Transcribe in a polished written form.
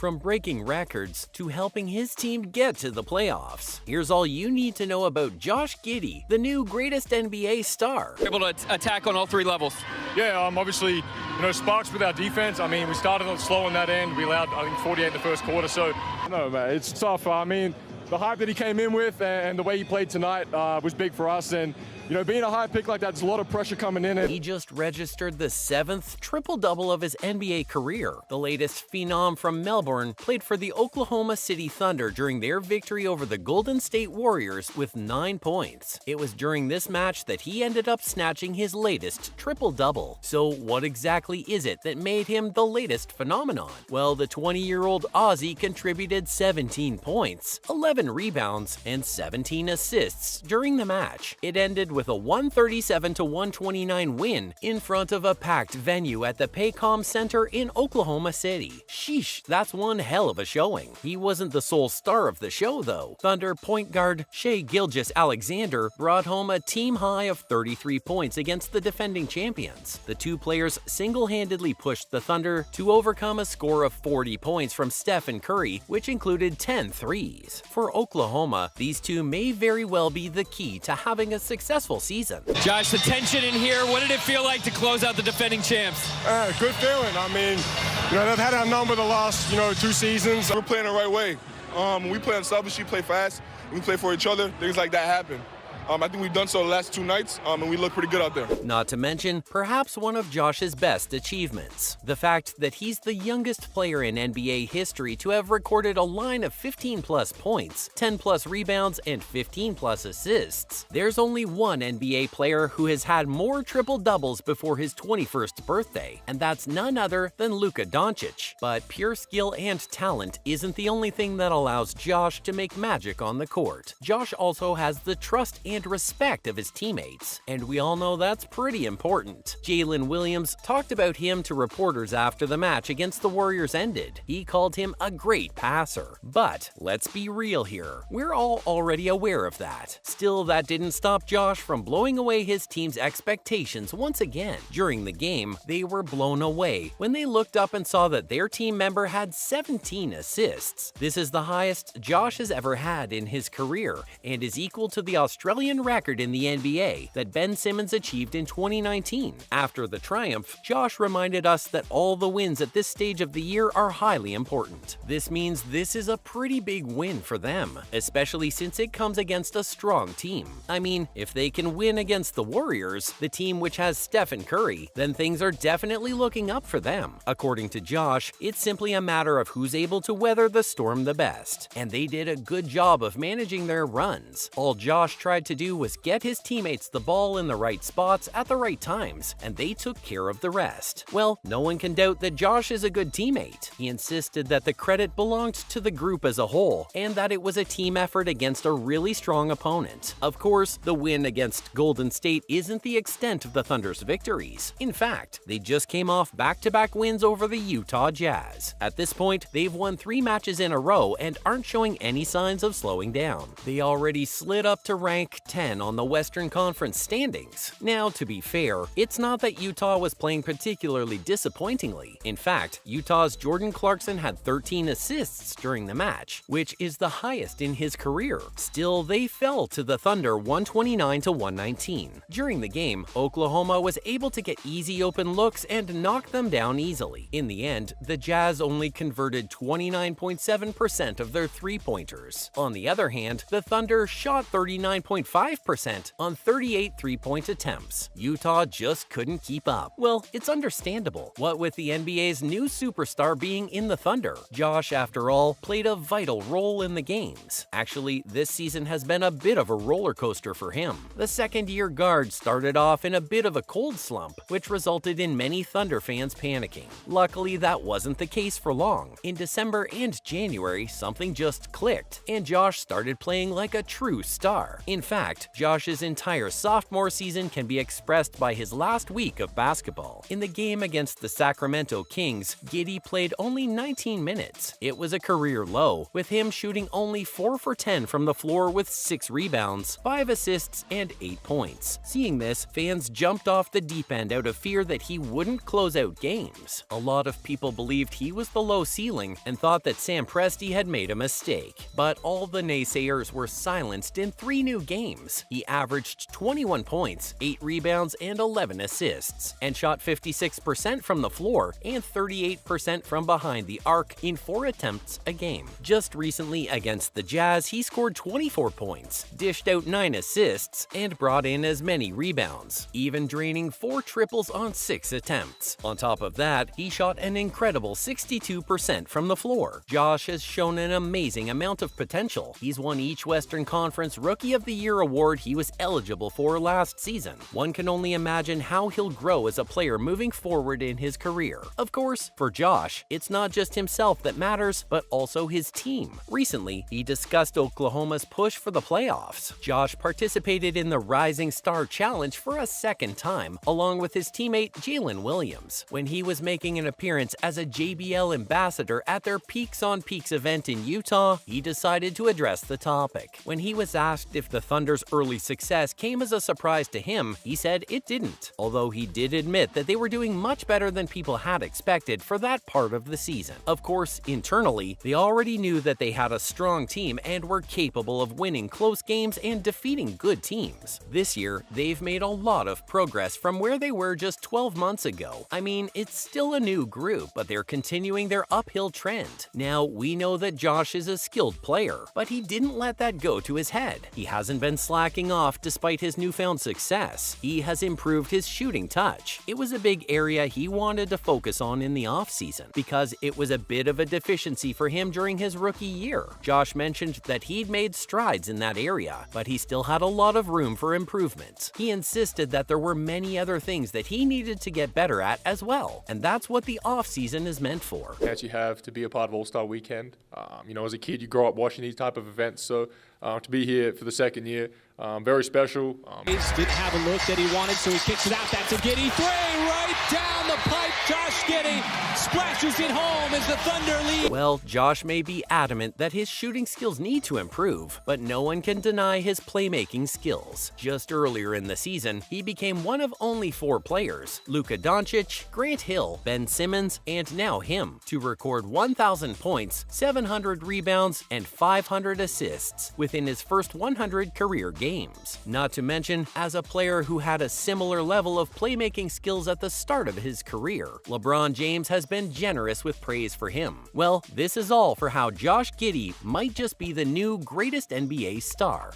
from breaking records to helping his team get to the playoffs. Here's all you need to know about Josh Giddey, the new greatest NBA star. Able to attack on all three levels. Yeah, obviously, sparks with our defense. I mean, we started on slow on that end. We allowed, I think, 48 in the first quarter. So, no, man, it's tough. I mean, the hype that he came in with and the way he played tonight was big for us. And, being a high pick like that, there's a lot of pressure coming in. He just registered the 7th triple-double of his NBA career. The latest phenom from Melbourne played for the Oklahoma City Thunder during their victory over the Golden State Warriors with 9 points. It was during this match that he ended up snatching his latest triple-double. So what exactly is it that made him the latest phenomenon? Well, the 20-year-old Aussie contributed 17 points, 11 rebounds, and 17 assists during the match. It ended with a 137-129 win in front of a packed venue at the Paycom Center in Oklahoma City. Sheesh, that's one hell of a showing. He wasn't the sole star of the show, though. Thunder point guard Shai Gilgeous-Alexander brought home a team high of 33 points against the defending champions. The two players single-handedly pushed the Thunder to overcome a score of 40 points from Stephen Curry, which included 10 threes. For Oklahoma, these two may very well be the key to having a successful season. Josh, the tension in here, what did it feel like to close out the defending champs? Good feeling. I mean, they've had our number the last, 2 seasons. We're playing the right way. When we play unselfishly, play fast, we play for each other, things like that happen. I think we've done so the last 2 nights, and we look pretty good out there. Not to mention, perhaps one of Josh's best achievements, the fact that he's the youngest player in NBA history to have recorded a line of 15-plus points, 10-plus rebounds, and 15-plus assists. There's only one NBA player who has had more triple-doubles before his 21st birthday, and that's none other than Luka Doncic. But pure skill and talent isn't the only thing that allows Josh to make magic on the court. Josh also has the trust and respect of his teammates, and we all know that's pretty important. Jalen Williams talked about him to reporters after the match against the Warriors ended. He called him a great passer. But let's be real here, we're all already aware of that. Still, that didn't stop Josh from blowing away his team's expectations once again. During the game, they were blown away when they looked up and saw that their team member had 17 assists. This is the highest Josh has ever had in his career and is equal to the Australian record in the NBA that Ben Simmons achieved in 2019. After the triumph, Josh reminded us that all the wins at this stage of the year are highly important. This means this is a pretty big win for them, especially since it comes against a strong team. I mean, if they can win against the Warriors, the team which has Stephen Curry, then things are definitely looking up for them. According to Josh, it's simply a matter of who's able to weather the storm the best, and they did a good job of managing their runs. All Josh tried to do was get his teammates the ball in the right spots at the right times, and they took care of the rest. Well, no one can doubt that Josh is a good teammate. He insisted that the credit belonged to the group as a whole, and that it was a team effort against a really strong opponent. Of course, the win against Golden State isn't the extent of the Thunder's victories. In fact, they just came off back-to-back wins over the Utah Jazz. At this point, they've won 3 matches in a row and aren't showing any signs of slowing down. They already slid up to rank 10 on the Western Conference standings. Now, to be fair, it's not that Utah was playing particularly disappointingly. In fact, Utah's Jordan Clarkson had 13 assists during the match, which is the highest in his career. Still, they fell to the Thunder 129-119. During the game, Oklahoma was able to get easy open looks and knock them down easily. In the end, the Jazz only converted 29.7% of their three-pointers. On the other hand, the Thunder shot 39.5% on 38 three-point attempts. Utah just couldn't keep up. Well, it's understandable. What with the NBA's new superstar being in the Thunder, Josh, after all, played a vital role in the games. Actually, this season has been a bit of a roller coaster for him. The second-year guard started off in a bit of a cold slump, which resulted in many Thunder fans panicking. Luckily, that wasn't the case for long. In December and January, something just clicked, and Josh started playing like a true star. In fact, fact, Josh's entire sophomore season can be expressed by his last week of basketball. In the game against the Sacramento Kings, Giddey played only 19 minutes. It was a career low, with him shooting only 4 for 10 from the floor with 6 rebounds, 5 assists, and 8 points. Seeing this, fans jumped off the deep end out of fear that he wouldn't close out games. A lot of people believed he was the low ceiling and thought that Sam Presti had made a mistake. But all the naysayers were silenced in 3 new games. He averaged 21 points, 8 rebounds, and 11 assists, and shot 56% from the floor and 38% from behind the arc in 4 attempts a game. Just recently against the Jazz, he scored 24 points, dished out 9 assists, and brought in as many rebounds, even draining 4 triples on 6 attempts. On top of that, he shot an incredible 62% from the floor. Josh has shown an amazing amount of potential. He's won each Western Conference Rookie of the Year award he was eligible for last season. One can only imagine how he'll grow as a player moving forward in his career. Of course, for Josh, it's not just himself that matters, but also his team. Recently, he discussed Oklahoma's push for the playoffs. Josh participated in the Rising Star Challenge for a second time, along with his teammate Jalen Williams. When he was making an appearance as a JBL ambassador at their Peaks on Peaks event in Utah, he decided to address the topic. When he was asked if the Thunder's early success came as a surprise to him, he said it didn't, although he did admit that they were doing much better than people had expected for that part of the season. Of course, internally, they already knew that they had a strong team and were capable of winning close games and defeating good teams. This year, they've made a lot of progress from where they were just 12 months ago. I mean, it's still a new group, but they're continuing their uphill trend. Now, we know that Josh is a skilled player, but he didn't let that go to his head. He hasn't been slacking off despite his newfound success. He has improved his shooting touch. It was a big area he wanted to focus on in the offseason because it was a bit of a deficiency for him during his rookie year. Josh mentioned that he'd made strides in that area, but he still had a lot of room for improvement. He insisted that there were many other things that he needed to get better at as well, and that's what the offseason is meant for. Chance you have to be a part of All-Star Weekend. As a kid, you grow up watching these type of events, so to be here for the second year, very special. Didn't have a look that he wanted, so he kicks it out. That's a Giddey three right down the pipe. Josh Giddey splashes it home as the Thunder lead. Well, Josh may be adamant that his shooting skills need to improve, but no one can deny his playmaking skills. Just earlier in the season, he became one of only 4 players, Luka Doncic, Grant Hill, Ben Simmons, and now him, to record 1,000 points, 700 rebounds, and 500 assists within his first 100 career games. Not to mention, as a player who had a similar level of playmaking skills at the start of his career, LeBron James has been generous with praise for him. Well, this is all for how Josh Giddey might just be the new greatest NBA star.